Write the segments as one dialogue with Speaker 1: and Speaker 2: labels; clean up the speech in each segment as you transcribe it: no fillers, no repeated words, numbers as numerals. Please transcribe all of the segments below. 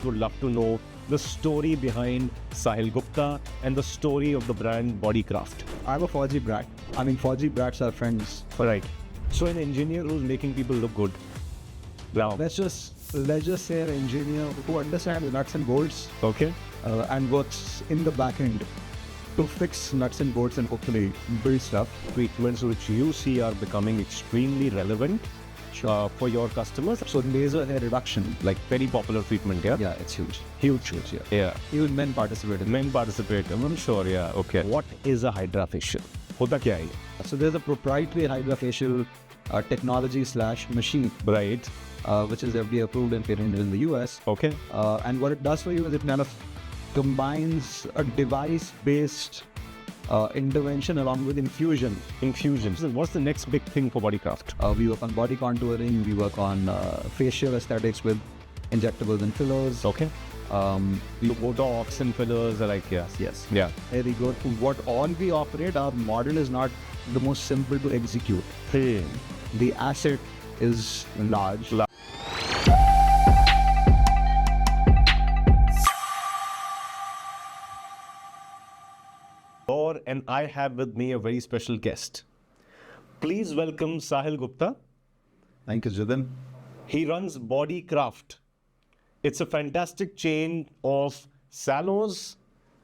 Speaker 1: would love to know the story behind Sahil Gupta and the story of the brand Bodycraft.
Speaker 2: I'm a Fauji Brat. I mean, Fauji Brats are friends.
Speaker 1: Right. So an engineer who's making people look good. Now,
Speaker 2: Let's just say an engineer who understands the nuts and bolts
Speaker 1: okay.
Speaker 2: and works in the back end to fix nuts and bolts and hopefully build stuff.
Speaker 1: Treatments which you see are becoming extremely relevant for your customers.
Speaker 2: So laser hair reduction,
Speaker 1: Like very popular treatment, yeah?
Speaker 2: yeah, it's huge.
Speaker 1: Huge.
Speaker 2: Yeah.
Speaker 1: Yeah.
Speaker 2: Even men participate in it.
Speaker 1: Men participate, I'm sure, yeah. Okay. What is a HydraFacial? Hota kya hai?
Speaker 2: So there's a proprietary HydraFacial technology / machine,
Speaker 1: Right.
Speaker 2: which is FDA approved and patented in the US.
Speaker 1: Okay.
Speaker 2: And what it does for you is it kind of combines a device-based intervention along with infusion.
Speaker 1: Infusions. What's the next big thing for Bodycraft?
Speaker 2: We work on body contouring, we work on facial aesthetics with injectables and fillers.
Speaker 1: Okay.
Speaker 2: We
Speaker 1: Botox and fillers are like, yeah.
Speaker 2: Yes.
Speaker 1: Yeah.
Speaker 2: There we go. To what all we operate, our model is not the most simple to execute.
Speaker 1: Hey.
Speaker 2: The asset is large.
Speaker 1: And I have with me a very special guest. Please welcome Sahil Gupta.
Speaker 2: Thank you, Jitin.
Speaker 1: He runs Bodycraft. It's a fantastic chain of salons,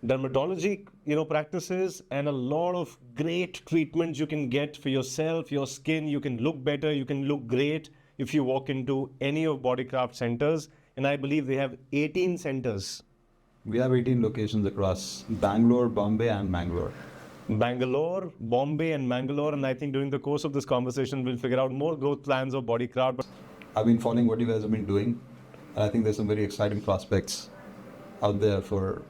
Speaker 1: dermatology, practices, and a lot of great treatments you can get for yourself, your skin. You can look better, you can look great if you walk into any of Bodycraft centers. And I believe they have 18 centers.
Speaker 2: We have 18 locations across Bangalore, Bombay, and Mangalore.
Speaker 1: Bangalore, Bombay, and Mangalore. And I think during the course of this conversation, we'll figure out more growth plans of Bodycraft.
Speaker 2: I've been following what you guys have been doing, and I think there's some very exciting prospects out there for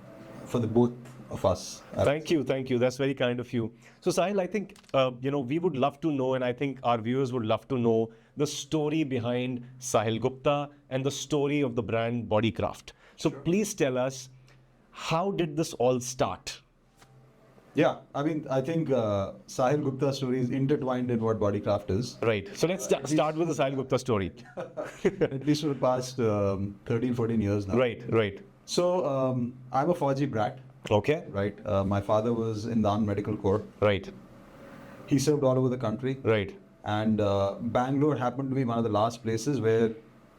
Speaker 2: the both of us.
Speaker 1: Thank you. That's very kind of you. So Sahil, I think, we would love to know, and I think our viewers would love to know the story behind Sahil Gupta and the story of the brand Bodycraft. So please tell us, how did this all start?
Speaker 2: Yeah, I mean, I think Sahil Gupta's story is intertwined in what Bodycraft is.
Speaker 1: Right. So let's start with the Sahil Gupta story.
Speaker 2: At least for the past 13, 14 years now.
Speaker 1: Right.
Speaker 2: So I'm a Fauji Brat.
Speaker 1: Okay.
Speaker 2: Right. My father was in the Armed Medical Corps.
Speaker 1: Right.
Speaker 2: He served all over the country.
Speaker 1: Right.
Speaker 2: And Bangalore happened to be one of the last places where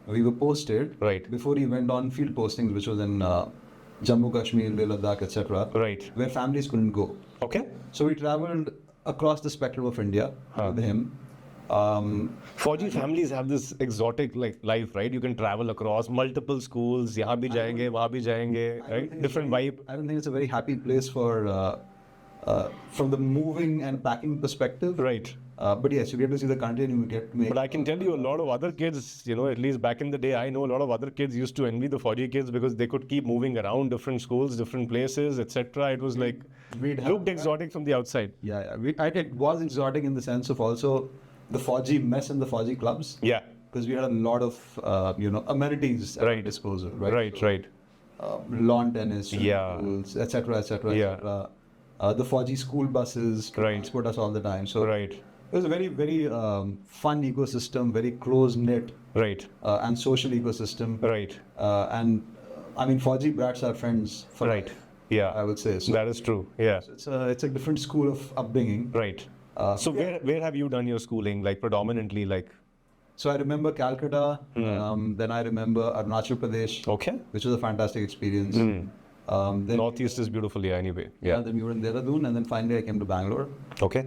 Speaker 2: we were posted.
Speaker 1: Right.
Speaker 2: Before he went on field postings, which was in Jammu, Kashmir, Leh Ladakh, etc.
Speaker 1: Right.
Speaker 2: Where families couldn't go.
Speaker 1: Okay.
Speaker 2: So we traveled across the spectrum of India with him.
Speaker 1: Fauji families have this exotic life, right? You can travel across multiple schools. Yahan bhi jayenge, wahan bhi jayenge, right? Different vibe.
Speaker 2: I don't think it's a very happy place for from the moving and packing perspective.
Speaker 1: Right.
Speaker 2: But yes, you get to see the country and you get to make.
Speaker 1: But I can tell you a lot of other kids, at least back in the day, I know a lot of other kids used to envy the Fauji kids because they could keep moving around different schools, different places, etc. It was like, looked exotic from the outside.
Speaker 2: Yeah. It was exotic in the sense of also the Fauji mess and the Fauji clubs.
Speaker 1: Yeah.
Speaker 2: Because we had a lot of, amenities at our disposal. Right.
Speaker 1: Right.
Speaker 2: Lawn tennis,
Speaker 1: Yeah.
Speaker 2: pools, etc.
Speaker 1: Yeah.
Speaker 2: The Fauji school buses transport us all the time. So
Speaker 1: Right.
Speaker 2: it was a very, very fun ecosystem, very close-knit
Speaker 1: Right.
Speaker 2: and social ecosystem.
Speaker 1: Right.
Speaker 2: And I mean, Fauji Brats are friends for
Speaker 1: Right.
Speaker 2: life,
Speaker 1: Yeah.
Speaker 2: I would say. So
Speaker 1: That is true. Yeah.
Speaker 2: it's a different school of upbringing.
Speaker 1: Right. So where have you done your schooling? Like predominantly
Speaker 2: So I remember Calcutta, then I remember Arunachal Pradesh,
Speaker 1: Okay.
Speaker 2: which was a fantastic experience. Then
Speaker 1: Northeast is beautiful, yeah, anyway. Yeah.
Speaker 2: then we were in Dehradun, and then finally I came to Bangalore.
Speaker 1: Okay.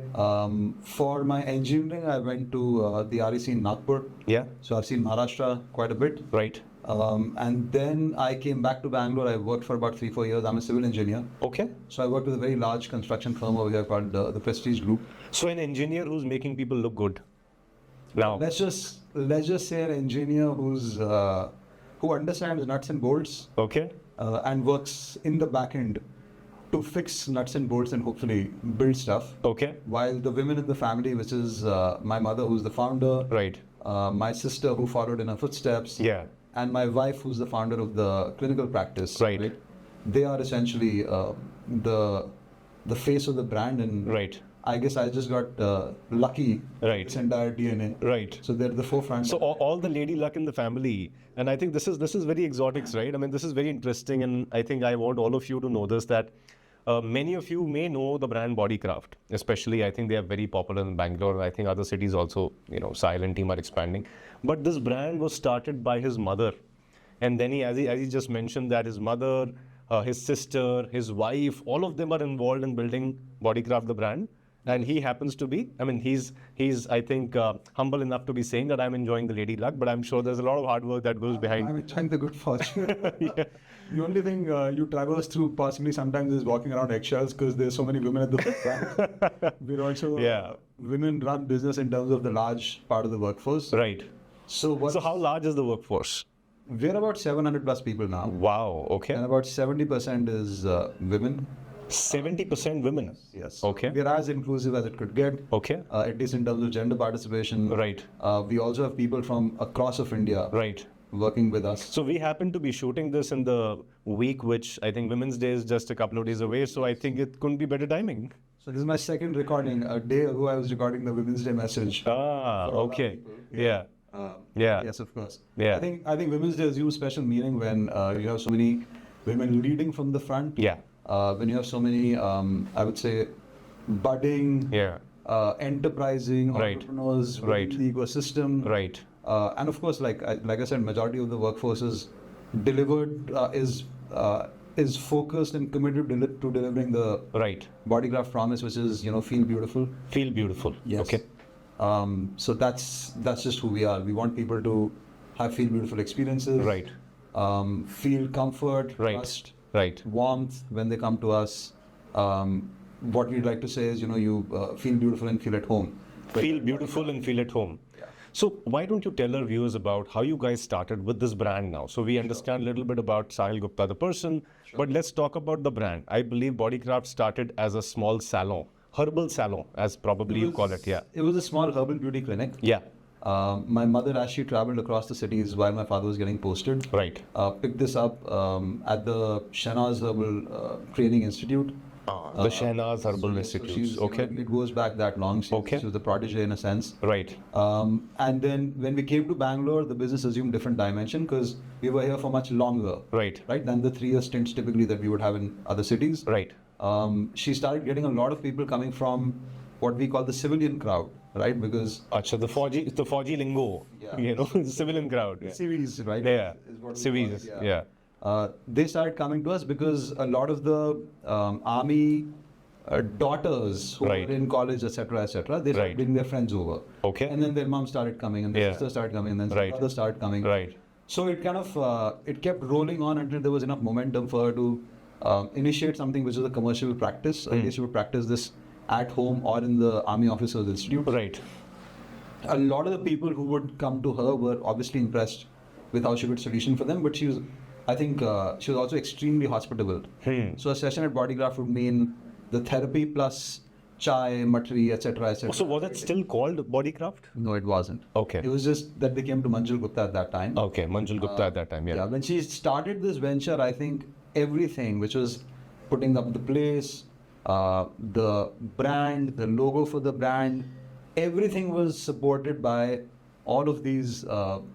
Speaker 2: For my engineering, I went to the REC in Nagpur.
Speaker 1: Yeah.
Speaker 2: So I've seen Maharashtra quite a bit.
Speaker 1: Right.
Speaker 2: And then I came back to Bangalore. I worked for about 3-4 years. I'm a civil engineer.
Speaker 1: Okay.
Speaker 2: So I worked with a very large construction firm over here called the Prestige Group.
Speaker 1: So an engineer who's making people look good. Now.
Speaker 2: Let's just say an engineer who understands nuts and bolts
Speaker 1: Okay.
Speaker 2: and works in the back end to fix nuts and bolts and hopefully build stuff.
Speaker 1: Okay.
Speaker 2: While the women in the family, which is my mother, who's the founder,
Speaker 1: Right.
Speaker 2: my sister, who followed in her footsteps,
Speaker 1: Yeah.
Speaker 2: and my wife, who's the founder of the clinical practice.
Speaker 1: Right.
Speaker 2: They are essentially the face of the brand, and
Speaker 1: Right.
Speaker 2: I guess I just got lucky.
Speaker 1: Right.
Speaker 2: This entire DNA.
Speaker 1: Right.
Speaker 2: So they're the forefront.
Speaker 1: So all the lady luck in the family, and I think this is very exotic, right? I mean, this is very interesting, and I think I want all of you to know this, that many of you may know the brand Bodycraft. Especially, I think they are very popular in Bangalore. I think other cities also, Sahil and team are expanding. But this brand was started by his mother, and then as he just mentioned, that his mother, his sister, his wife, all of them are involved in building Bodycraft, the brand. And he happens to be, I mean, he's I think, humble enough to be saying that I'm enjoying the lady luck, but I'm sure there's a lot of hard work that goes behind.
Speaker 2: I'm enjoying the good fortune.
Speaker 1: Yeah.
Speaker 2: The only thing you traverse through possibly sometimes is walking around eggshells because there's so many women at the back. We're also, women run business in terms of the large part of the workforce.
Speaker 1: Right.
Speaker 2: So
Speaker 1: how large is the workforce?
Speaker 2: We're about 700 plus people now.
Speaker 1: Wow, okay.
Speaker 2: And about 70% is women.
Speaker 1: 70% women?
Speaker 2: Yes.
Speaker 1: Okay.
Speaker 2: We're as inclusive as it could get.
Speaker 1: Okay.
Speaker 2: At least in terms of gender participation.
Speaker 1: Right.
Speaker 2: We also have people from across of India.
Speaker 1: Right.
Speaker 2: Working with us.
Speaker 1: So we happen to be shooting this in the week, which I think Women's Day is just a couple of days away. So I think it couldn't be better timing.
Speaker 2: So this is my second recording. A day ago, I was recording the Women's Day message.
Speaker 1: Ah, okay. Yeah. Yeah.
Speaker 2: Yes, of course.
Speaker 1: Yeah.
Speaker 2: I think Women's Day assumes special meaning when you have so many women leading from the front.
Speaker 1: Yeah.
Speaker 2: When you have so many, I would say, budding, enterprising entrepreneurs within the ecosystem.
Speaker 1: Right.
Speaker 2: And of course, like I said, majority of the workforce is delivered, is focused and committed to delivering the Bodycraft promise, which is, feel beautiful.
Speaker 1: Feel beautiful.
Speaker 2: Yes.
Speaker 1: Okay.
Speaker 2: So that's just who we are. We want people to have feel beautiful experiences.
Speaker 1: Right.
Speaker 2: Feel comfort, trust, warmth when they come to us. What we'd like to say is, you feel beautiful and feel at home.
Speaker 1: Feel beautiful and feel at home. So why don't you tell our viewers about how you guys started with this brand now? So we understand a little bit about Sahil Gupta, the person, but let's talk about the brand. I believe Bodycraft started as a small salon, herbal salon, as probably you call it. Yeah.
Speaker 2: It was a small herbal beauty clinic.
Speaker 1: Yeah.
Speaker 2: My mother, as she traveled across the cities while my father was getting posted, picked this up at the Shehnaz Herbal Training Institute.
Speaker 1: The Shehnaz Herbal Institute. Okay.
Speaker 2: It goes back that long. She was the protege in a sense.
Speaker 1: Right.
Speaker 2: And then when we came to Bangalore, the business assumed different dimension because we were here for much longer.
Speaker 1: Right.
Speaker 2: Than the 3-year stints typically that we would have in other cities.
Speaker 1: Right.
Speaker 2: She started getting a lot of people coming from what we call the civilian crowd. Right, because
Speaker 1: the Fauji lingo, the civilian crowd. Yeah.
Speaker 2: Civils, right?
Speaker 1: Yeah, civils. Yeah.
Speaker 2: They started coming to us because a lot of the army daughters who were in college, etc., they started bringing their friends over.
Speaker 1: Okay.
Speaker 2: And then their mom started coming, and their sister started coming, and then their brother started coming.
Speaker 1: Right.
Speaker 2: So it kind of it kept rolling on until there was enough momentum for her to initiate something which is a commercial practice. I guess she would practice this at home or in the Army Officers Institute.
Speaker 1: Right.
Speaker 2: A lot of the people who would come to her were obviously impressed with how she could solution for them, but she was also extremely hospitable. So a session at Bodycraft would mean the therapy plus chai, matri, etc.
Speaker 1: So was it still called Bodycraft?
Speaker 2: No, it wasn't.
Speaker 1: Okay.
Speaker 2: It was just that they came to Manjul Gupta at that time.
Speaker 1: Okay, Manjul Gupta at that time, yeah.
Speaker 2: When she started this venture, I think everything, which was putting up the place, the brand, the logo for the brand, everything was supported by all of these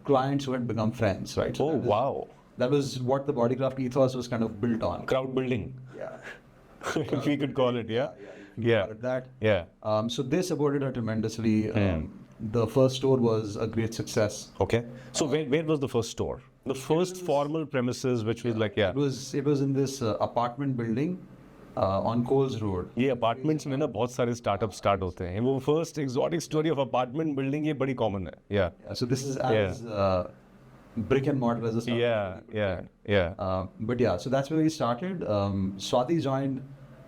Speaker 2: clients who had become friends, right? So
Speaker 1: wow.
Speaker 2: That was what the Bodycraft ethos was kind of built on.
Speaker 1: Crowd building.
Speaker 2: Yeah.
Speaker 1: If we could call it, yeah.
Speaker 2: So they supported her tremendously. The first store was a great success.
Speaker 1: Okay. So where was the first store? The first formal premises, which was like,
Speaker 2: It was in this apartment building. On Coles Road.
Speaker 1: ये apartments में ना बहुत सारे startups start होते हैं. वो first exotic story of apartment building ये बड़ी common है. Yeah.
Speaker 2: So this is as brick and mortar as a startup.
Speaker 1: Yeah.
Speaker 2: But yeah, so that's where we started. Swati joined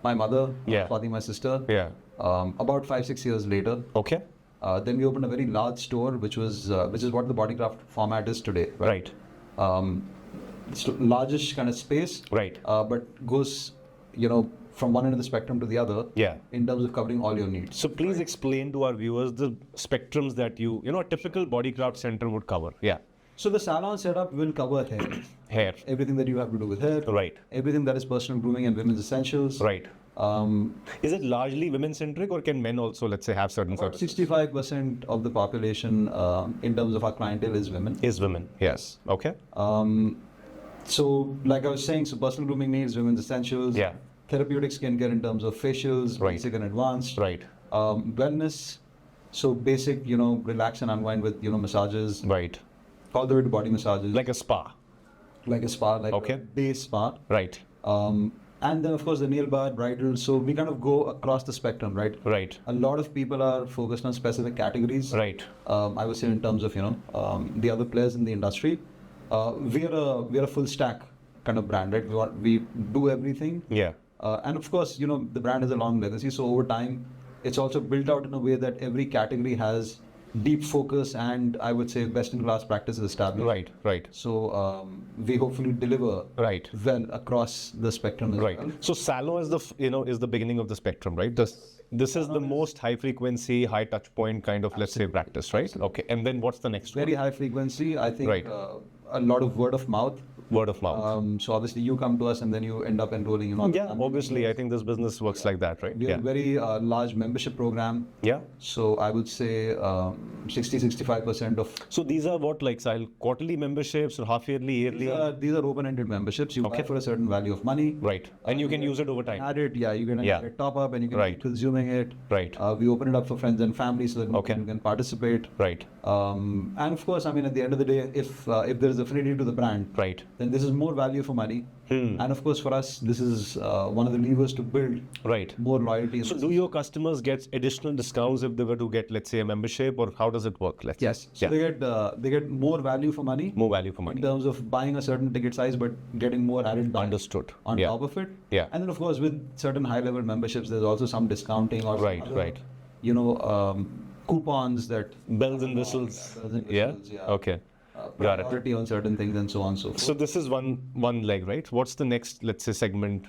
Speaker 2: my mother. Swati, my sister.
Speaker 1: Yeah.
Speaker 2: About 5-6 years later.
Speaker 1: Okay.
Speaker 2: Then we opened a very large store, which is what the Bodycraft format is today.
Speaker 1: Right.
Speaker 2: It's largest kind of space.
Speaker 1: Right.
Speaker 2: But goes, from one end of the spectrum to the other.
Speaker 1: Yeah.
Speaker 2: In terms of covering all your needs.
Speaker 1: So please explain to our viewers the spectrums that a typical Bodycraft center would cover. Yeah.
Speaker 2: So the salon setup will cover hair.
Speaker 1: Hair.
Speaker 2: Everything that you have to do with hair.
Speaker 1: Right.
Speaker 2: Everything that is personal grooming and women's essentials.
Speaker 1: Right.
Speaker 2: Um,
Speaker 1: Is it largely women-centric, or can men also, let's say, have certain
Speaker 2: about
Speaker 1: services?
Speaker 2: 65% of the population in terms of our clientele is women.
Speaker 1: Is women, yes. Okay.
Speaker 2: So like I was saying, so personal grooming needs, women's essentials.
Speaker 1: Yeah.
Speaker 2: Therapeutic skincare in terms of facials,
Speaker 1: Right.
Speaker 2: basic and advanced.
Speaker 1: Right.
Speaker 2: Wellness, so basic, relax and unwind with, massages,
Speaker 1: Right.
Speaker 2: all the way to body massages.
Speaker 1: Like a spa.
Speaker 2: Like a spa, like
Speaker 1: Okay.
Speaker 2: a day spa.
Speaker 1: Right.
Speaker 2: And then of course the nail bar, bridal. So we kind of go across the spectrum, right?
Speaker 1: Right.
Speaker 2: A lot of people are focused on specific categories.
Speaker 1: Right.
Speaker 2: I would say in terms of, the other players in the industry, we're a full stack kind of brand, right? We do everything.
Speaker 1: Yeah.
Speaker 2: And of course, the brand has a long legacy. So over time, it's also built out in a way that every category has deep focus and I would say best in class practices established.
Speaker 1: Right. Right.
Speaker 2: So we hopefully deliver
Speaker 1: Right.
Speaker 2: well across the spectrum as
Speaker 1: Right.
Speaker 2: well.
Speaker 1: So salon is is the beginning of the spectrum, right? This is the most high frequency, high touch point kind of, let's say, practice, right? Okay. And then what's the next
Speaker 2: Very
Speaker 1: one?
Speaker 2: high frequency. I think
Speaker 1: Right.
Speaker 2: A lot of word of mouth.
Speaker 1: Word of mouth.
Speaker 2: So obviously you come to us and then you end up enrolling.
Speaker 1: Yeah. Obviously, I think this business works like that, right?
Speaker 2: We have
Speaker 1: Yeah.
Speaker 2: a very large membership program.
Speaker 1: Yeah.
Speaker 2: So I would say 60-65% of
Speaker 1: So these are what, like, Sahil, quarterly memberships or half yearly, yearly?
Speaker 2: these are open-ended memberships. You
Speaker 1: Okay.
Speaker 2: buy for a certain value of money.
Speaker 1: Right. And you can use it over time.
Speaker 2: Add it, yeah. You can
Speaker 1: Yeah.
Speaker 2: add a top up and you can
Speaker 1: Right.
Speaker 2: keep consuming it.
Speaker 1: Right.
Speaker 2: We open it up for friends and family so that
Speaker 1: Okay.
Speaker 2: you can participate.
Speaker 1: Right.
Speaker 2: And of course, I mean, at the end of the day, if there is affinity to the brand,
Speaker 1: Right.
Speaker 2: then this is more value for money. And of course, for us, this is one of the levers to build
Speaker 1: Right.
Speaker 2: more loyalty. in
Speaker 1: So
Speaker 2: the
Speaker 1: do your customers get additional discounts if they were to get, let's say, a membership, or how does it work? Let's
Speaker 2: Yes. So
Speaker 1: Yeah.
Speaker 2: they get more value for money
Speaker 1: More value for
Speaker 2: in
Speaker 1: money.
Speaker 2: terms of buying a certain ticket size, but getting more added back
Speaker 1: Understood.
Speaker 2: on
Speaker 1: Yeah.
Speaker 2: top of it.
Speaker 1: Yeah.
Speaker 2: And then of course with certain high level memberships, there's also some discounting or some
Speaker 1: Right,
Speaker 2: other,
Speaker 1: right.
Speaker 2: Coupons that
Speaker 1: Bells and whistles.
Speaker 2: bells and
Speaker 1: Yeah.
Speaker 2: whistles, yeah.
Speaker 1: Okay. Got it.
Speaker 2: priority on certain things and so on and so forth.
Speaker 1: So this is one leg, right? What's the next, let's say, segment?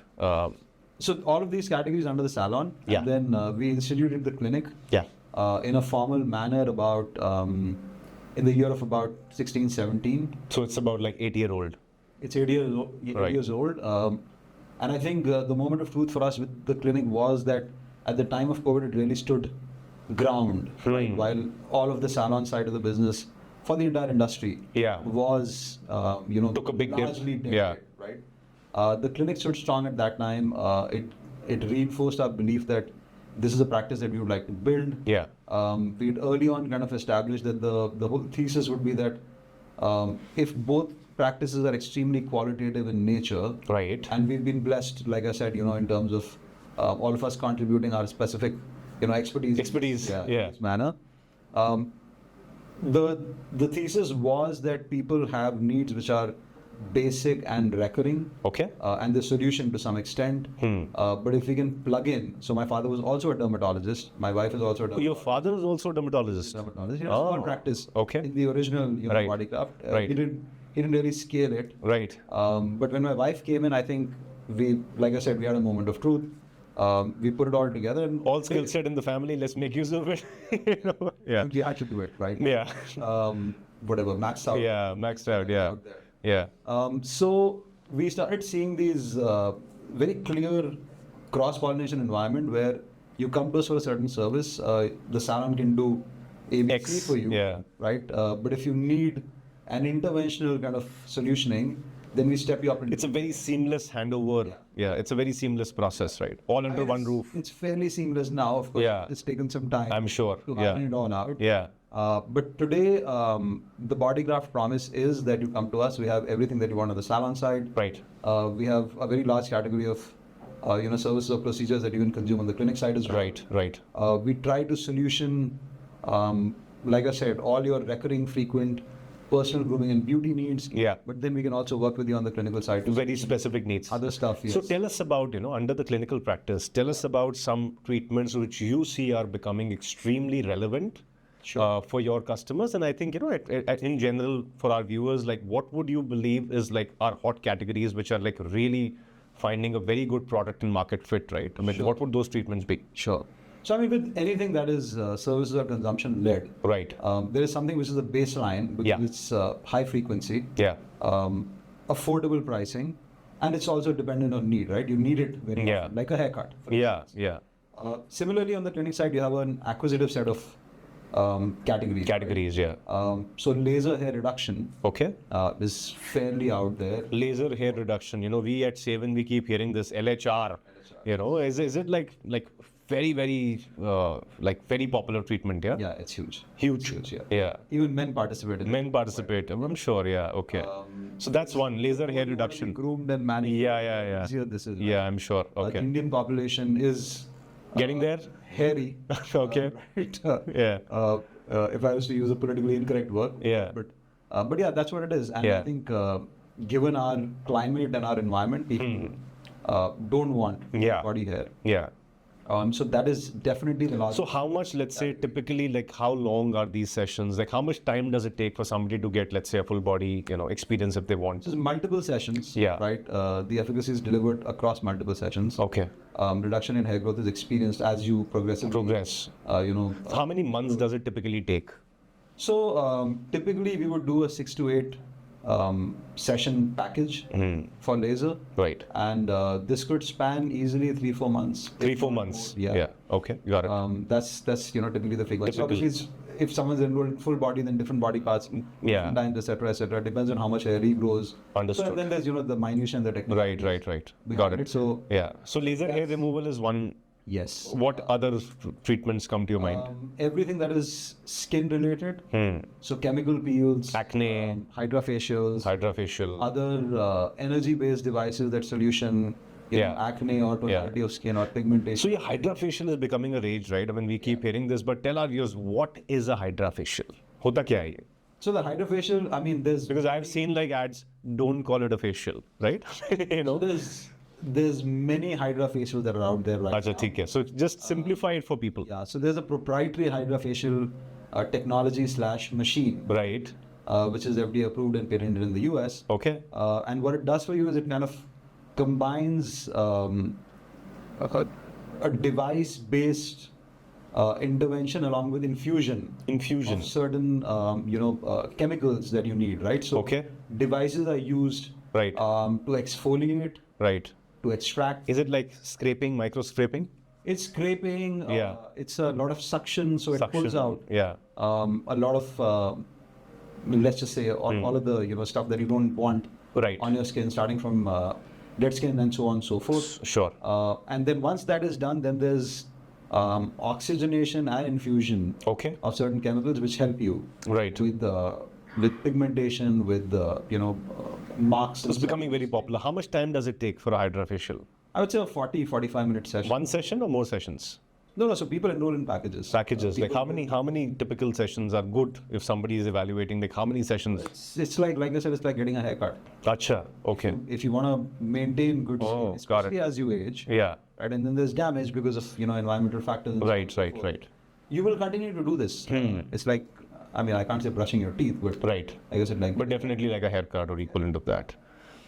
Speaker 2: So all of these categories under the salon.
Speaker 1: Yeah.
Speaker 2: And then we instituted the clinic
Speaker 1: Yeah.
Speaker 2: in a formal manner about in the year of about 16, 17.
Speaker 1: So it's about like 8-year-old.
Speaker 2: It's 8
Speaker 1: Right.
Speaker 2: years old. And I think the moment of truth for us with the clinic was that at the time of COVID, it really stood ground.
Speaker 1: Hmm.
Speaker 2: While all of the salon side of the business for the entire industry
Speaker 1: Yeah.
Speaker 2: was,
Speaker 1: Took a big dip.
Speaker 2: largely dead,
Speaker 1: Yeah.
Speaker 2: right? The clinic stood strong at that time. It reinforced our belief that this is a practice that we would like to build.
Speaker 1: Yeah.
Speaker 2: We'd early on kind of established that the whole thesis would be that if both practices are extremely qualitative in nature,
Speaker 1: Right.
Speaker 2: and we've been blessed, like I said, in terms of all of us contributing our specific, expertise.
Speaker 1: Expertise, yeah.
Speaker 2: In this manner. The thesis was that people have needs which are basic and recurring,
Speaker 1: Okay.
Speaker 2: and the solution to some extent. But if we can plug in, so my father was also a dermatologist. My wife is also a
Speaker 1: Your father is also a dermatologist.
Speaker 2: dermatologist. He had
Speaker 1: Oh,
Speaker 2: small practice
Speaker 1: okay.
Speaker 2: in the original
Speaker 1: Right.
Speaker 2: Bodycraft.
Speaker 1: Right.
Speaker 2: He didn't really scale it.
Speaker 1: Right.
Speaker 2: But when my wife came in, I think like I said, we had a moment of truth. We put it all together and
Speaker 1: All skill set in the family. Let's make use of it. Yeah.
Speaker 2: we had to do it, right?
Speaker 1: Yeah.
Speaker 2: Whatever, maxed out.
Speaker 1: Yeah. Maxed out. Yeah.
Speaker 2: out there.
Speaker 1: Yeah.
Speaker 2: So we started seeing these very clear cross-pollination environment where you come to us for a certain service, the salon can do ABC
Speaker 1: X,
Speaker 2: for you,
Speaker 1: yeah.
Speaker 2: right? But if you need an interventional kind of solutioning, then we step you up.
Speaker 1: It's a very seamless handover. Yeah. It's a very seamless process, right? All under one roof.
Speaker 2: It's fairly seamless now, of course.
Speaker 1: Yeah.
Speaker 2: It's taken some time.
Speaker 1: I'm sure.
Speaker 2: To
Speaker 1: Yeah.
Speaker 2: iron it all out.
Speaker 1: Yeah.
Speaker 2: But today, the Bodycraft promise is that you come to us. We have everything that you want on the salon side.
Speaker 1: Right.
Speaker 2: We have a very large category of, services or procedures that you can consume on the clinic side as well.
Speaker 1: Right. Right.
Speaker 2: We try to solution, like I said, all your recurring, frequent personal grooming and beauty needs.
Speaker 1: Yeah.
Speaker 2: But then we can also work with you on the clinical side to
Speaker 1: Very specific needs.
Speaker 2: other stuff. Yes.
Speaker 1: So tell us about, under the clinical practice, tell us about some treatments which you see are becoming extremely relevant for your customers. And I think, in general, for our viewers, like what would you believe is like our hot categories, which are like really finding a very good product and market fit, right? I mean, what would those treatments be?
Speaker 2: Sure. So I mean, with anything that is services or consumption led,
Speaker 1: Right.
Speaker 2: there is something which is a baseline, because
Speaker 1: Yeah.
Speaker 2: it's high frequency,
Speaker 1: Yeah.
Speaker 2: affordable pricing, and it's also dependent on need, right? You need it very
Speaker 1: Yeah.
Speaker 2: often, like a haircut. for
Speaker 1: Yeah.
Speaker 2: instance.
Speaker 1: Yeah.
Speaker 2: Similarly, on the clinic side, you have an acquisitive set of categories.
Speaker 1: Categories. Yeah.
Speaker 2: So laser hair reduction
Speaker 1: Okay.
Speaker 2: is fairly out there.
Speaker 1: Laser hair reduction. You know, we at SaveIN, we keep hearing this LHR. You know, is it like very like very popular treatment? Yeah.
Speaker 2: Yeah, it's huge.
Speaker 1: Huge.
Speaker 2: Huge, yeah.
Speaker 1: Yeah.
Speaker 2: Even men participate in it.
Speaker 1: Men participate. I'm sure. Yeah. Okay. So that's one laser hair reduction.
Speaker 2: Groomed and manicured.
Speaker 1: Yeah.
Speaker 2: Easier this is.
Speaker 1: Yeah, I'm sure.
Speaker 2: The
Speaker 1: Okay.
Speaker 2: Indian population is
Speaker 1: Getting there?
Speaker 2: hairy.
Speaker 1: Okay.
Speaker 2: Right?
Speaker 1: Yeah.
Speaker 2: If I was to use a politically incorrect word.
Speaker 1: Yeah.
Speaker 2: But yeah, that's what it is. And
Speaker 1: Yeah.
Speaker 2: I think given our climate and our environment, people don't want
Speaker 1: Yeah.
Speaker 2: body hair.
Speaker 1: Yeah.
Speaker 2: So that is definitely the last.
Speaker 1: So how much, let's say, typically, like how long are these sessions? Like how much time does it take for somebody to get, let's say, a full body, experience if they want?
Speaker 2: There's multiple sessions.
Speaker 1: Yeah.
Speaker 2: Right. The efficacy is delivered across multiple sessions.
Speaker 1: Okay.
Speaker 2: Reduction in hair growth is experienced as you progressively
Speaker 1: Progress. How many months does it typically take?
Speaker 2: So typically we would do a 6 to 8 session package for laser,
Speaker 1: Right.
Speaker 2: and this could span easily 3-4 months.
Speaker 1: 3-4 months.
Speaker 2: Yeah.
Speaker 1: Okay. Got it.
Speaker 2: That's typically the frequency.
Speaker 1: Typical.
Speaker 2: Obviously, if someone's enrolled in full body, then different body parts,
Speaker 1: Yeah.
Speaker 2: different times, etc. Depends on how much hair regrows.
Speaker 1: Understood.
Speaker 2: So then there's the minutia and the technique.
Speaker 1: Right.
Speaker 2: We
Speaker 1: Got
Speaker 2: got
Speaker 1: it.
Speaker 2: So
Speaker 1: Yeah. So laser hair removal is one.
Speaker 2: yes.
Speaker 1: What other treatments come to your mind?
Speaker 2: Everything that is skin related.
Speaker 1: Hmm.
Speaker 2: So chemical peels,
Speaker 1: Acne,
Speaker 2: HydraFacials,
Speaker 1: HydraFacial.
Speaker 2: other energy-based devices that solution
Speaker 1: Yeah.
Speaker 2: acne or tonality of skin or pigmentation.
Speaker 1: So yeah, HydraFacial is becoming a rage, right? I mean, we keep hearing this, but tell our viewers, what is a HydraFacial? Hota kya hai ye?
Speaker 2: So the HydraFacial, I mean,
Speaker 1: Because I've seen like ads, don't call it a facial, right?
Speaker 2: there's many HydraFacials that are out there right
Speaker 1: Acha,
Speaker 2: now.
Speaker 1: theek hai. So just simplify it for people.
Speaker 2: Yeah, so there's a proprietary HydraFacial technology / machine,
Speaker 1: Right.
Speaker 2: which is FDA approved and patented in the US.
Speaker 1: Okay.
Speaker 2: And what it does for you is it kind of combines a device-based intervention along with infusion
Speaker 1: Infusion.
Speaker 2: of certain chemicals that you need, right? So
Speaker 1: Okay.
Speaker 2: devices are used
Speaker 1: Right.
Speaker 2: to exfoliate,
Speaker 1: Right.
Speaker 2: to extract.
Speaker 1: Is it like scraping, micro scraping?
Speaker 2: It's scraping.
Speaker 1: Yeah.
Speaker 2: It's a lot of suction, so it pulls
Speaker 1: Suction.
Speaker 2: out
Speaker 1: Yeah.
Speaker 2: a lot of let's just say all of the stuff that you don't want
Speaker 1: Right.
Speaker 2: on your skin, starting from dead skin and so on and so forth.
Speaker 1: Sure.
Speaker 2: And then once that is done, then there's oxygenation and infusion
Speaker 1: Okay.
Speaker 2: of certain chemicals which help you
Speaker 1: Right.
Speaker 2: with pigmentation, with marks.
Speaker 1: It's becoming very popular. How much time does it take for a HydraFacial?
Speaker 2: I would say a 40-45 minute session.
Speaker 1: One session or more sessions?
Speaker 2: No. So people enroll in packages.
Speaker 1: Packages. Like
Speaker 2: People-
Speaker 1: how many typical sessions are good if somebody is evaluating? Like how many sessions?
Speaker 2: It's like I said, it's like getting a haircut.
Speaker 1: Acha. Okay.
Speaker 2: If you want to maintain good skin,
Speaker 1: Oh, got it.
Speaker 2: especially as you age,
Speaker 1: Yeah.
Speaker 2: right, and then there's damage because of environmental factors. and so on and so
Speaker 1: Right.
Speaker 2: forth. You will continue to do this. It's like, I mean, I can't say brushing your teeth, but
Speaker 1: Right.
Speaker 2: like I said, like.
Speaker 1: But definitely like a haircut or equivalent of that.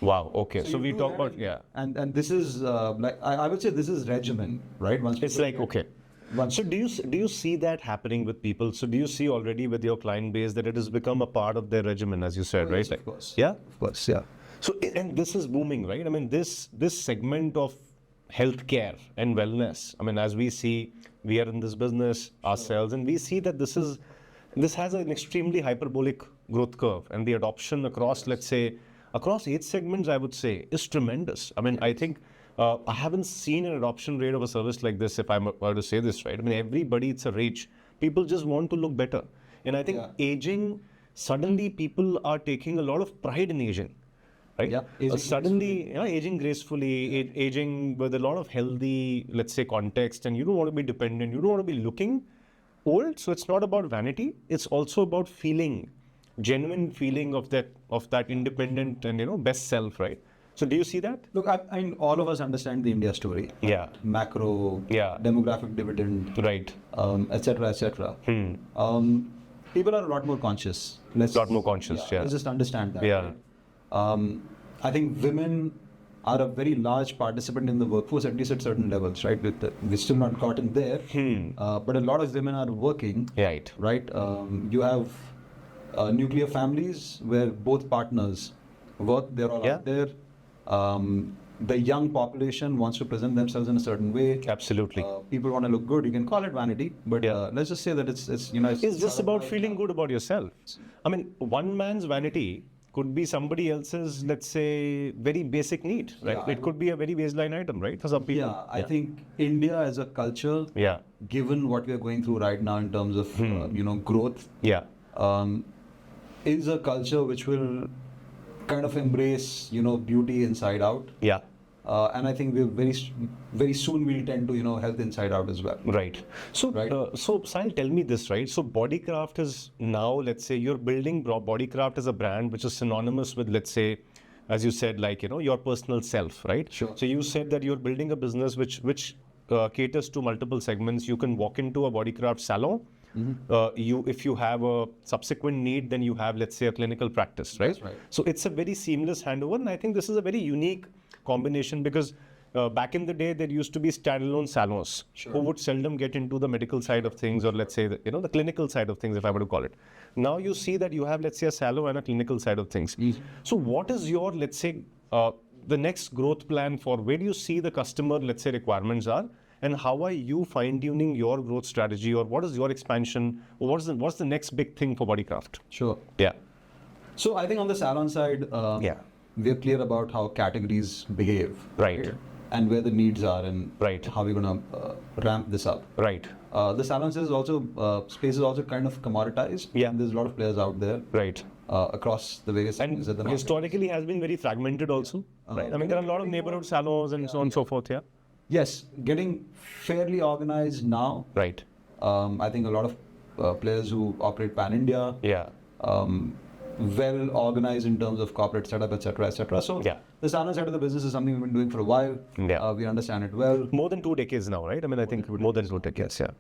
Speaker 1: Wow. Okay. So
Speaker 2: you
Speaker 1: we
Speaker 2: do
Speaker 1: talk
Speaker 2: that
Speaker 1: about, yeah.
Speaker 2: And this is like I would say this is regimen, right? Once
Speaker 1: It's
Speaker 2: people
Speaker 1: like,
Speaker 2: get-
Speaker 1: okay.
Speaker 2: once-
Speaker 1: So do you see that happening with people? So do you see already with your client base that it has become a part of their regimen, as you said, right?
Speaker 2: Yes,
Speaker 1: Like,
Speaker 2: of course.
Speaker 1: yeah.
Speaker 2: Of course, yeah.
Speaker 1: So and this is booming, right? I mean, this segment of healthcare and wellness. I mean, as we see, we are in this business ourselves, and we see that this has an extremely hyperbolic growth curve, and the adoption across, let's say, across age segments, I would say, is tremendous. I mean, I think I haven't seen an adoption rate of a service like this, if I were to say this, right? I mean, everybody, it's a rage. People just want to look better. And I think
Speaker 2: Yeah.
Speaker 1: aging, suddenly people are taking a lot of pride in aging. Right?
Speaker 2: Yeah, aging
Speaker 1: Suddenly, aging gracefully, aging with a lot of healthy, let's say, context, and you don't want to be dependent. You don't want to be looking old. So it's not about vanity. It's also about feeling, genuine feeling of that independent and best self, right? So do you see that?
Speaker 2: Look, I mean, all of us understand the India story.
Speaker 1: Yeah.
Speaker 2: Macro,
Speaker 1: Yeah.
Speaker 2: demographic dividend,
Speaker 1: Right.
Speaker 2: etc. People are a lot more conscious.
Speaker 1: Lot more conscious, yeah.
Speaker 2: Let's just understand that.
Speaker 1: Yeah.
Speaker 2: I think women are a very large participant in the workforce, at least at certain levels, right? We're still not gotten there, but a lot of women are working.
Speaker 1: Right.
Speaker 2: Right. You have nuclear families where both partners work. They're all out there. The young population wants to present themselves in a certain way.
Speaker 1: Absolutely.
Speaker 2: People want to look good. You can call it vanity, but let's just say that it's
Speaker 1: It's just about feeling good about yourself. I mean, one man's vanity could be somebody else's, let's say, very basic need, right?
Speaker 2: Yeah,
Speaker 1: It could be a very baseline item, right? For some people.
Speaker 2: I think India as a culture, given what we are going through right now in terms of growth, is a culture which will kind of embrace beauty inside out. And I think very soon we'll tend to health inside out as well.
Speaker 1: Right. So, so Sahil, tell me this, right? So, Bodycraft is now, let's say, you're building Bodycraft as a brand which is synonymous with, let's say, as you said, like your personal self, right?
Speaker 2: Sure.
Speaker 1: So you said that you're building a business which caters to multiple segments. You can walk into a Bodycraft salon. If you have a subsequent need, then you have, let's say, a clinical practice, right?
Speaker 2: That's right.
Speaker 1: So it's a very seamless handover, and I think this is a very unique combination because back in the day there used to be standalone salons who would seldom get into the medical side of things, or let's say the clinical side of things, if I were to call it. Now you see that you have, let's say, a salon and a clinical side of things. So what is your, let's say, the next growth plan for where do you see the customer, let's say, requirements are? And how are you fine-tuning your growth strategy, or what is your expansion, or what's the next big thing for Bodycraft?
Speaker 2: Sure.
Speaker 1: Yeah.
Speaker 2: So I think on the salon side, we're clear about how categories behave,
Speaker 1: right?
Speaker 2: And where the needs are, and how we're going to ramp this up.
Speaker 1: Right.
Speaker 2: The salon space is also kind of commoditized.
Speaker 1: Yeah.
Speaker 2: There's a lot of players out there.
Speaker 1: Right.
Speaker 2: Across the various segments at the market.
Speaker 1: Historically has been very fragmented also. Right. I mean, there are a lot of neighborhood salons and so on and so forth. Yeah.
Speaker 2: Yes, getting fairly organized now.
Speaker 1: Right.
Speaker 2: I think a lot of players who operate pan-India.
Speaker 1: Yeah.
Speaker 2: Well organized in terms of corporate setup, etc., etc. So the salon side of the business is something we've been doing for a while.
Speaker 1: Yeah.
Speaker 2: We understand it well.
Speaker 1: More than 2 decades now, right? I mean, I think more than 2 decades. Yeah.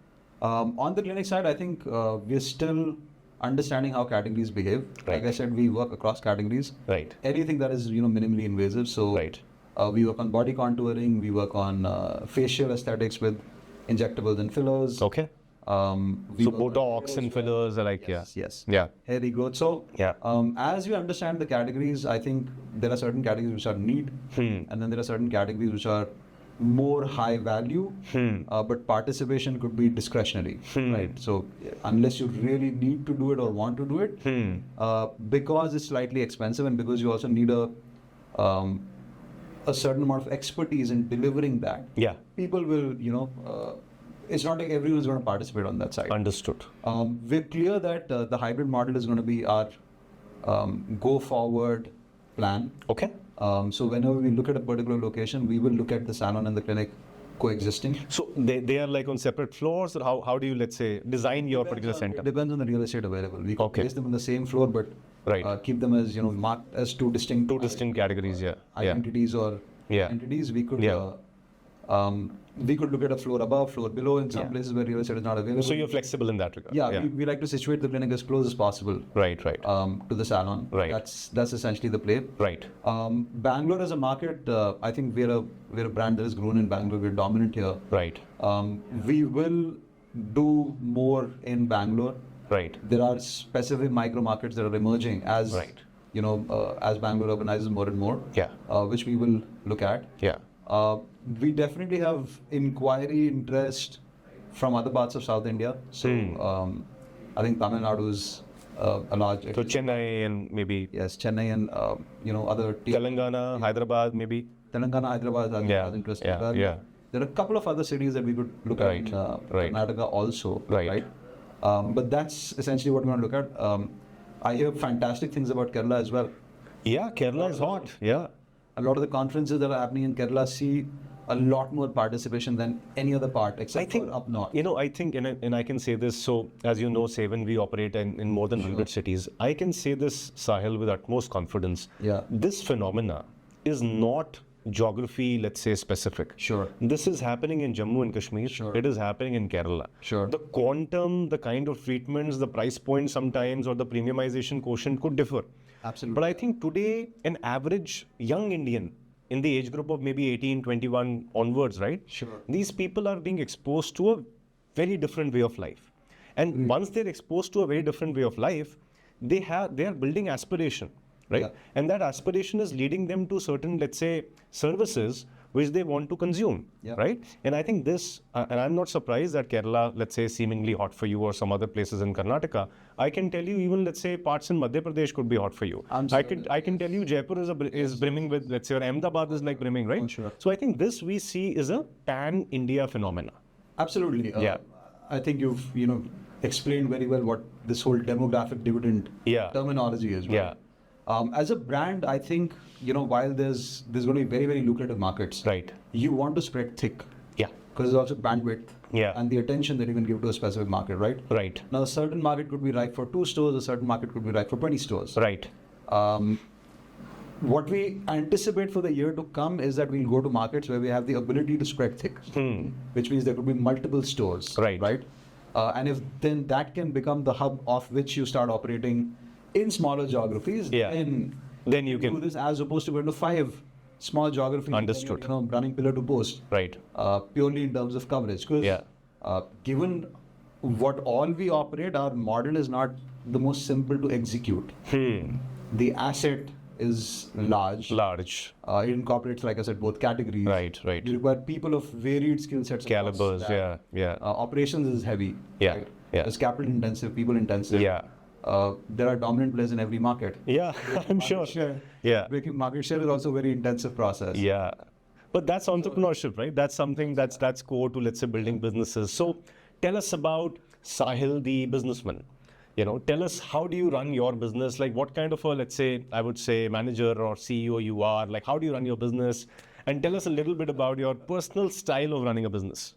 Speaker 2: On the clinic side, I think we're still understanding how categories behave.
Speaker 1: Right.
Speaker 2: Like I said, we work across categories.
Speaker 1: Right.
Speaker 2: Anything that is minimally invasive. So we work on body contouring. We work on facial aesthetics with injectables and fillers.
Speaker 1: Okay. So Botox and fillers are like,
Speaker 2: yes.
Speaker 1: Yeah.
Speaker 2: Hair regrowth. So as we understand the categories, I think there are certain categories which are need, and then there are certain categories which are more high value, but participation could be discretionary, right? So unless you really need to do it or want to do it, because it's slightly expensive and because you also need a certain amount of expertise in delivering that, people will, it's not like everyone's going to participate on that side.
Speaker 1: Understood.
Speaker 2: We're clear that the hybrid model is going to be our go forward plan.
Speaker 1: Okay.
Speaker 2: So whenever we look at a particular location, we will look at the salon and the clinic coexisting.
Speaker 1: So they are like on separate floors, or how do you, let's say, design your particular center?
Speaker 2: It depends on the real estate available. We can place them on the same floor, but keep them as marked as two distinct
Speaker 1: categories.
Speaker 2: Identities or entities. We could look at a floor above, floor below in some places where real estate is not available.
Speaker 1: So you're flexible in that regard.
Speaker 2: We like to situate the clinic as close as possible.
Speaker 1: Right.
Speaker 2: To the salon.
Speaker 1: Right.
Speaker 2: That's essentially the play.
Speaker 1: Right.
Speaker 2: Bangalore as a market, I think we're a brand that has grown in Bangalore. We're dominant here.
Speaker 1: Right.
Speaker 2: We will do more in Bangalore.
Speaker 1: Right.
Speaker 2: There are specific micro markets that are emerging as as Bangalore urbanizes more and more. Which we will look at. We definitely have inquiry interest from other parts of South India. So I think Tamil Nadu is a large.
Speaker 1: So Chennai and maybe.
Speaker 2: Yes, Chennai and other.
Speaker 1: Telangana, Hyderabad maybe.
Speaker 2: Telangana, Hyderabad are interesting. There are a couple of other cities that we could look at in Karnataka also. Right. But that's essentially what we want to look at. I hear fantastic things about Kerala as well.
Speaker 1: Yeah, Kerala is hot. Yeah.
Speaker 2: A lot of the conferences that are happening in Kerala see a lot more participation than any other part except for up north.
Speaker 1: I think, and I can say this, so as you know, SaveIN, we operate in more than 100 cities. I can say this, Sahil, with utmost confidence. This phenomena is not geography, let's say, specific. This is happening in Jammu and Kashmir. It is happening in Kerala. The quantum, the kind of treatments, the price point sometimes, or the premiumization quotient could differ.
Speaker 2: Absolutely.
Speaker 1: But I think today, an average young Indian in the age group of maybe 18, 21 onwards, right?
Speaker 2: Sure.
Speaker 1: These people are being exposed to a very different way of life. And once they're exposed to a very different way of life, they are building aspiration, right?
Speaker 2: Yeah.
Speaker 1: And that aspiration is leading them to certain, let's say, services which they want to consume,
Speaker 2: Yeah.
Speaker 1: right? And I think this, and I'm not surprised that Kerala, let's say, seemingly hot for you, or some other places in Karnataka. I can tell you, even let's say parts in Madhya Pradesh could be hot for you.
Speaker 2: I'm
Speaker 1: I
Speaker 2: sure
Speaker 1: can tell you, Jaipur is brimming with, let's say, or Ahmedabad is like brimming, right?
Speaker 2: Oh, sure.
Speaker 1: So I think this we see is a pan-India phenomena.
Speaker 2: Absolutely.
Speaker 1: Yeah.
Speaker 2: I think you've explained very well what this whole demographic dividend
Speaker 1: Yeah.
Speaker 2: terminology is. Right?
Speaker 1: Yeah.
Speaker 2: As a brand, I think while there's going to be very, very lucrative markets,
Speaker 1: Right.
Speaker 2: you want to spread thick
Speaker 1: Yeah.
Speaker 2: because there's also bandwidth
Speaker 1: Yeah.
Speaker 2: and the attention that you can give to a specific market, right?
Speaker 1: Right.
Speaker 2: Now, a certain market could be right for 2 stores, a certain market could be right for 20 stores.
Speaker 1: Right.
Speaker 2: What we anticipate for the year to come is that we'll go to markets where we have the ability to spread thick, which means there could be multiple stores,
Speaker 1: Right.
Speaker 2: right? And if then that can become the hub of which you start operating in smaller geographies,
Speaker 1: Yeah. Then you
Speaker 2: do
Speaker 1: can.
Speaker 2: this as opposed to going to 5 small geographies. and then
Speaker 1: Understood.
Speaker 2: you're, running pillar to post,
Speaker 1: Right.
Speaker 2: purely in terms of coverage. Because
Speaker 1: Yeah.
Speaker 2: given what all we operate, our model is not the most simple to execute. The asset is large.
Speaker 1: Large.
Speaker 2: It incorporates, like I said, both categories.
Speaker 1: Right. Right.
Speaker 2: You require people of varied skill sets. across
Speaker 1: Calibers.
Speaker 2: that.
Speaker 1: Yeah. Yeah.
Speaker 2: Operations is heavy.
Speaker 1: Yeah,
Speaker 2: Right?
Speaker 1: yeah.
Speaker 2: It's capital intensive, people intensive.
Speaker 1: Yeah.
Speaker 2: There are dominant players in every market.
Speaker 1: Yeah. I'm sure.
Speaker 2: Share.
Speaker 1: Yeah.
Speaker 2: Breaking market share is also a very intensive process.
Speaker 1: Yeah. But that's entrepreneurship, right? That's something that's core to, let's say, building businesses. So tell us about Sahil, the businessman. Tell us, how do you run your business? Like, what kind of a, let's say, I would say, manager or CEO you are? Like, how do you run your business? And tell us a little bit about your personal style of running a business.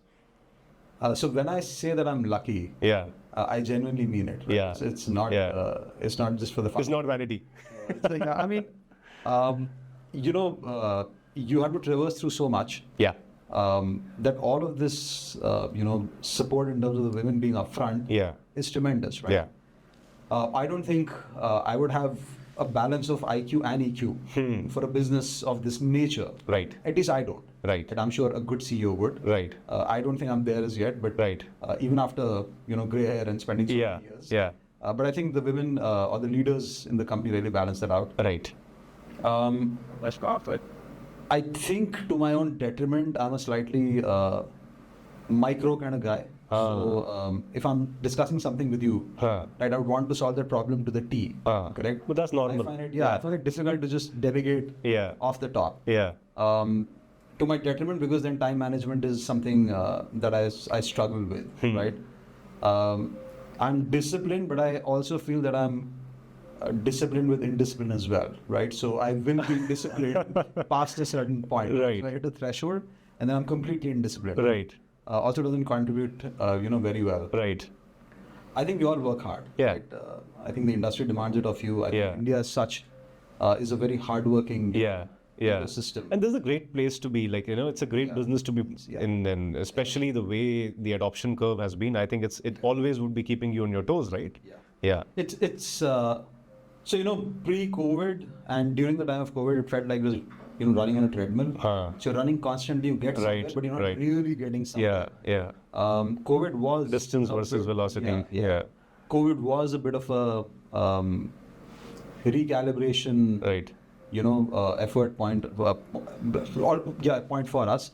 Speaker 2: So when I say that I'm lucky,
Speaker 1: Yeah.
Speaker 2: I genuinely mean it. Right?
Speaker 1: Yeah.
Speaker 2: It's not.
Speaker 1: Yeah.
Speaker 2: It's not just for the fun.
Speaker 1: It's not vanity.
Speaker 2: It's like, I mean, you have to traverse through so much.
Speaker 1: Yeah.
Speaker 2: That all of this, support in terms of the women being upfront
Speaker 1: Yeah.
Speaker 2: is tremendous, right?
Speaker 1: Yeah.
Speaker 2: I don't think I would have a balance of IQ and EQ for a business of this nature.
Speaker 1: Right.
Speaker 2: At least I don't.
Speaker 1: Right.
Speaker 2: And I'm sure a good CEO would.
Speaker 1: Right.
Speaker 2: I don't think I'm there as yet, but
Speaker 1: Right.
Speaker 2: even after gray hair and spending so
Speaker 1: Yeah.
Speaker 2: many years.
Speaker 1: Yeah.
Speaker 2: But I think the women or the leaders in the company really balance that out.
Speaker 1: Right.
Speaker 2: Let's go for it. I think to my own detriment, I'm a slightly micro kind of guy. So if I'm discussing something with you,
Speaker 1: Huh.
Speaker 2: right, I would want to solve that problem to the T. Correct?
Speaker 1: But that's normal.
Speaker 2: I find it difficult to just delegate
Speaker 1: Yeah.
Speaker 2: off the top.
Speaker 1: Yeah.
Speaker 2: To my detriment, because then time management is something that I struggle with, right? I'm disciplined, but I also feel that I'm disciplined with indiscipline as well, right? So I will be disciplined past a certain point.
Speaker 1: Right.
Speaker 2: So I hit a threshold, and then I'm completely indisciplined.
Speaker 1: Right.
Speaker 2: Also doesn't contribute, very well.
Speaker 1: Right.
Speaker 2: I think we all work hard.
Speaker 1: Yeah.
Speaker 2: Right? I think the industry demands it of you. I
Speaker 1: Yeah.
Speaker 2: think India as such is a very hardworking
Speaker 1: Yeah. Yeah.
Speaker 2: ecosystem.
Speaker 1: And this is a great place to be. Like, it's a great
Speaker 2: Yeah.
Speaker 1: business to be
Speaker 2: Yeah.
Speaker 1: in, and especially the way the adoption curve has been. I think it always would be keeping you on your toes, right?
Speaker 2: Yeah.
Speaker 1: Yeah.
Speaker 2: It's so pre-COVID and during the time of COVID, it felt like it was running on a treadmill.
Speaker 1: Huh.
Speaker 2: So you're running constantly, you get somewhere,
Speaker 1: Right,
Speaker 2: but you're not
Speaker 1: right.
Speaker 2: really getting somewhere.
Speaker 1: Yeah. Yeah.
Speaker 2: COVID was
Speaker 1: Distance
Speaker 2: a
Speaker 1: versus
Speaker 2: bit-
Speaker 1: velocity.
Speaker 2: Yeah. COVID was a bit of a recalibration.
Speaker 1: Right.
Speaker 2: Effort point. Point for us.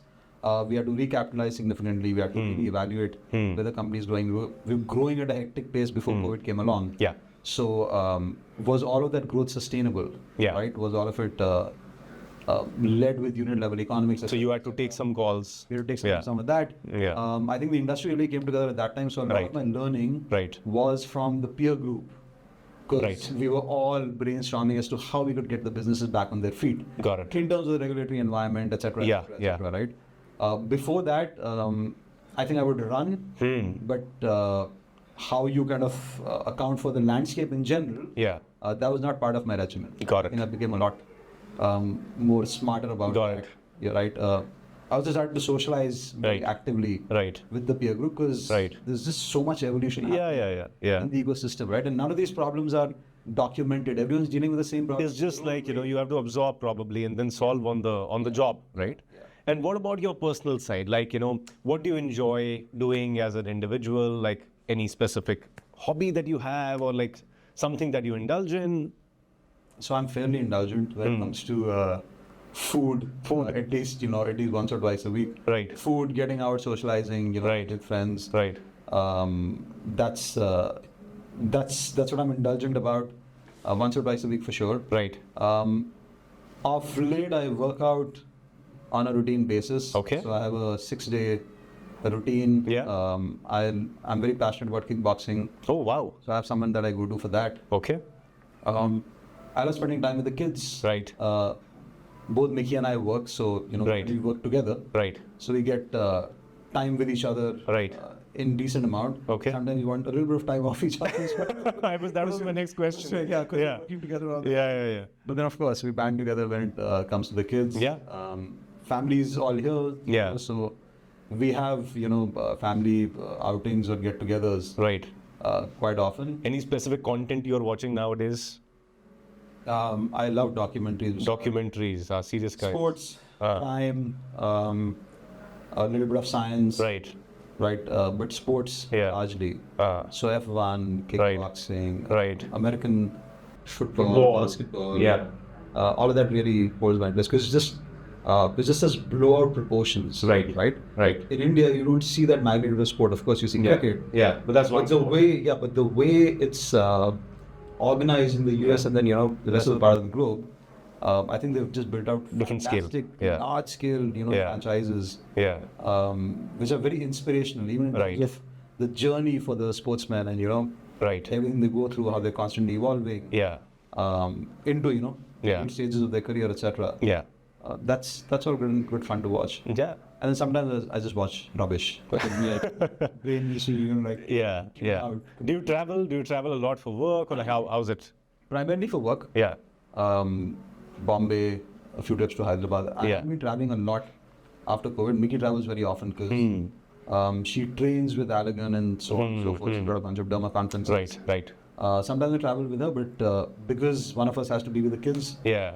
Speaker 2: We had to recapitalize significantly. We had to reevaluate where the company is growing. We were growing at a hectic pace before COVID came along.
Speaker 1: Yeah.
Speaker 2: So was all of that growth sustainable?
Speaker 1: Yeah.
Speaker 2: Right? Was all of it led with unit level economics?
Speaker 1: So you had to take some calls.
Speaker 2: We had to take
Speaker 1: Yeah.
Speaker 2: some of that.
Speaker 1: Yeah.
Speaker 2: I think the industry really came together at that time. So a lot
Speaker 1: Right.
Speaker 2: of my learning
Speaker 1: Right.
Speaker 2: was from the peer group. Because
Speaker 1: Right.
Speaker 2: we were all brainstorming as to how we could get the businesses back on their feet.
Speaker 1: Got it.
Speaker 2: In terms of the regulatory environment, etc.
Speaker 1: Yeah, yeah.
Speaker 2: Right. Before that, I think I would run, but how you kind of account for the landscape in general,
Speaker 1: Yeah.
Speaker 2: that was not part of my regimen.
Speaker 1: Got
Speaker 2: I
Speaker 1: it.
Speaker 2: think I became a lot more smarter about
Speaker 1: Got
Speaker 2: that.
Speaker 1: it.
Speaker 2: Yeah, right. I also started to socialize very
Speaker 1: Right.
Speaker 2: actively
Speaker 1: Right.
Speaker 2: with the peer group because
Speaker 1: Right.
Speaker 2: there's just so much evolution
Speaker 1: Yeah.
Speaker 2: happening
Speaker 1: Yeah. Yeah. Yeah.
Speaker 2: in the ecosystem, right? And none of these problems are documented. Everyone's dealing with the same problem.
Speaker 1: It's just like, you have to absorb probably and then solve on the job, right?
Speaker 2: Yeah.
Speaker 1: And what about your personal side? Like, what do you enjoy doing as an individual? Like any specific hobby that you have or like something that you indulge in?
Speaker 2: So I'm fairly indulgent when it comes to food. At least once or twice a week.
Speaker 1: Right.
Speaker 2: Food, getting out, socializing,
Speaker 1: Right.
Speaker 2: with friends.
Speaker 1: Right.
Speaker 2: That's what I'm indulgent about. Once or twice a week for sure.
Speaker 1: Right.
Speaker 2: Of late, I work out on a routine basis.
Speaker 1: Okay.
Speaker 2: So I have a 6-day routine.
Speaker 1: Yeah.
Speaker 2: I'm very passionate about kickboxing.
Speaker 1: Oh, wow.
Speaker 2: So I have someone that I go to for that.
Speaker 1: Okay.
Speaker 2: I love spending time with the kids.
Speaker 1: Right.
Speaker 2: Both Mickey and I work, so
Speaker 1: Right.
Speaker 2: we work together.
Speaker 1: Right.
Speaker 2: So we get time with each other.
Speaker 1: Right.
Speaker 2: In decent amount.
Speaker 1: Okay.
Speaker 2: Sometimes we want a little bit of time off each other.
Speaker 1: That was my next question.
Speaker 2: Yeah.
Speaker 1: Yeah.
Speaker 2: Working together.
Speaker 1: Yeah.
Speaker 2: But then, of course, we band together when it comes to the kids.
Speaker 1: Yeah.
Speaker 2: Families all here.
Speaker 1: Yeah.
Speaker 2: So we have, family outings or get-togethers
Speaker 1: Right.
Speaker 2: quite often.
Speaker 1: Any specific content you're watching nowadays?
Speaker 2: I love documentaries.
Speaker 1: Documentaries, serious guys.
Speaker 2: Sports,
Speaker 1: Ah.
Speaker 2: crime, a little bit of science.
Speaker 1: Right.
Speaker 2: Right. But sports
Speaker 1: Yeah.
Speaker 2: largely.
Speaker 1: Ah.
Speaker 2: So F1, kickboxing,
Speaker 1: Right.
Speaker 2: American football, basketball.
Speaker 1: Yeah.
Speaker 2: All of that really holds my interest because it's just such blowout proportions.
Speaker 1: Right.
Speaker 2: Right.
Speaker 1: Right.
Speaker 2: In India, you don't see that magnitude of sport. Of course, you see cricket.
Speaker 1: Yeah. But that's
Speaker 2: But the way it's organized in the US and then the rest of the part of the globe, I think they've just built out
Speaker 1: Different scale.
Speaker 2: fantastic,
Speaker 1: Yeah.
Speaker 2: large scale,
Speaker 1: Yeah.
Speaker 2: franchises,
Speaker 1: Yeah.
Speaker 2: which are very inspirational. Even in
Speaker 1: Right.
Speaker 2: terms of the journey for the sportsman and
Speaker 1: Right.
Speaker 2: everything they go through, how they're constantly evolving
Speaker 1: Yeah.
Speaker 2: into
Speaker 1: Yeah.
Speaker 2: different stages of their career, etc.
Speaker 1: Yeah.
Speaker 2: That's all good fun to watch.
Speaker 1: Yeah.
Speaker 2: And then sometimes I just watch rubbish. Brain issue,
Speaker 1: Yeah. Yeah.
Speaker 2: out.
Speaker 1: Do you travel? Do you travel a lot for work or like how's it?
Speaker 2: Primarily for work.
Speaker 1: Yeah.
Speaker 2: Bombay, a few trips to Hyderabad.
Speaker 1: Yeah.
Speaker 2: I've been traveling a lot after COVID. Mickey travels very often because she trains with Allegan and so on and so forth. She's got a bunch of derma conferences.
Speaker 1: Right. Right.
Speaker 2: Sometimes I travel with her, but because one of us has to be with the kids,
Speaker 1: Yeah.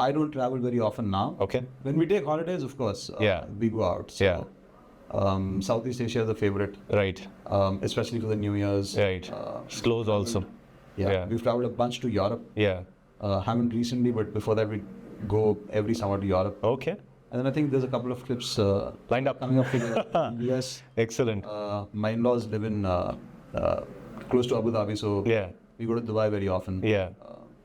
Speaker 2: I don't travel very often now.
Speaker 1: Okay.
Speaker 2: When we take holidays, of course,
Speaker 1: Yeah.
Speaker 2: we go out. So,
Speaker 1: Yeah.
Speaker 2: Southeast Asia is a favorite,
Speaker 1: Right.
Speaker 2: especially for the New Year's.
Speaker 1: Right. Slows also.
Speaker 2: Yeah.
Speaker 1: Yeah.
Speaker 2: We've traveled a bunch to Europe.
Speaker 1: Yeah.
Speaker 2: Haven't recently, but before that we go every summer to Europe.
Speaker 1: Okay.
Speaker 2: And then I think there's a couple of trips
Speaker 1: Lined up.
Speaker 2: coming up for the US.
Speaker 1: Excellent.
Speaker 2: My in-laws live in close to Abu Dhabi, so
Speaker 1: Yeah.
Speaker 2: we go to Dubai very often.
Speaker 1: Yeah.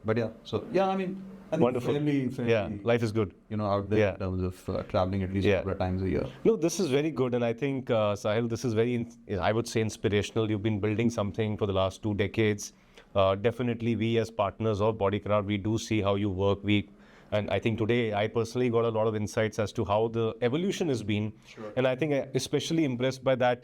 Speaker 2: But yeah, so yeah, I mean, I think
Speaker 1: Wonderful.
Speaker 2: fairly,
Speaker 1: Yeah. Life is good.
Speaker 2: out there
Speaker 1: Yeah.
Speaker 2: in terms of traveling at least a
Speaker 1: Yeah.
Speaker 2: couple of times a year.
Speaker 1: No, this is very good, and I think Sahil, this is very, I would say, inspirational. You've been building something for the last 2 decades. Definitely, we as partners of Bodycraft, we do see how you work. And I think today, I personally got a lot of insights as to how the evolution has been.
Speaker 2: Sure.
Speaker 1: And I think I'm especially impressed by that,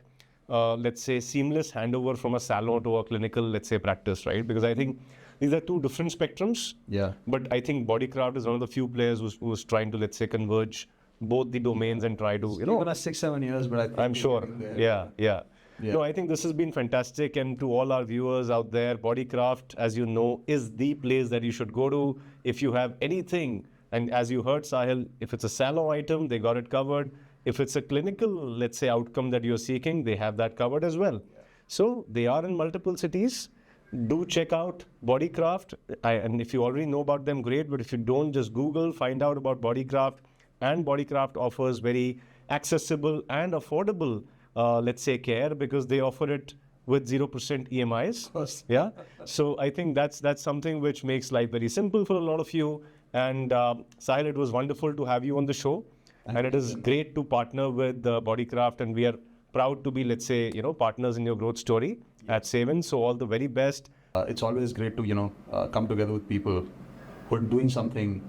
Speaker 1: let's say, seamless handover from a salon to a clinical, let's say, practice, right? Because I think these are two different spectrums.
Speaker 2: Yeah.
Speaker 1: But I think Bodycraft is one of the few players who's trying to, let's say, converge both the domains and try to,
Speaker 2: Even 6-7 years, but I think
Speaker 1: I'm
Speaker 2: we're
Speaker 1: sure.
Speaker 2: getting there.
Speaker 1: Yeah.
Speaker 2: Yeah.
Speaker 1: No, I think this has been fantastic. And to all our viewers out there, Bodycraft, as you know, is the place that you should go to if you have anything. And as you heard, Sahil, if it's a salon item, they got it covered. If it's a clinical, let's say, outcome that you're seeking, they have that covered as well. So they are in multiple cities. Do check out Bodycraft. And if you already know about them, great. But if you don't, just Google, find out about Bodycraft. And Bodycraft offers very accessible and affordable, let's say, care because they offer it with 0% EMIs.
Speaker 2: Of course.
Speaker 1: Yeah. So I think that's something which makes life very simple for a lot of you. And Sahil, it was wonderful to have you on the show. And it is great to partner with Bodycraft, and we are proud to be, let's say, partners in your growth story at SaveIN. So all the very best.
Speaker 2: It's always great to come together with people who are doing something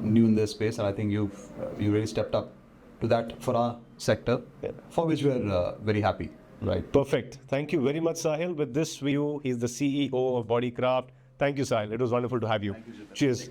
Speaker 2: new in this space, and I think you really stepped up to that for our sector, for which we're very happy. Right.
Speaker 1: Perfect. Thank you very much, Sahil. With this view, he's the CEO of Bodycraft. Thank you, Sahil. It was wonderful to have you. Cheers.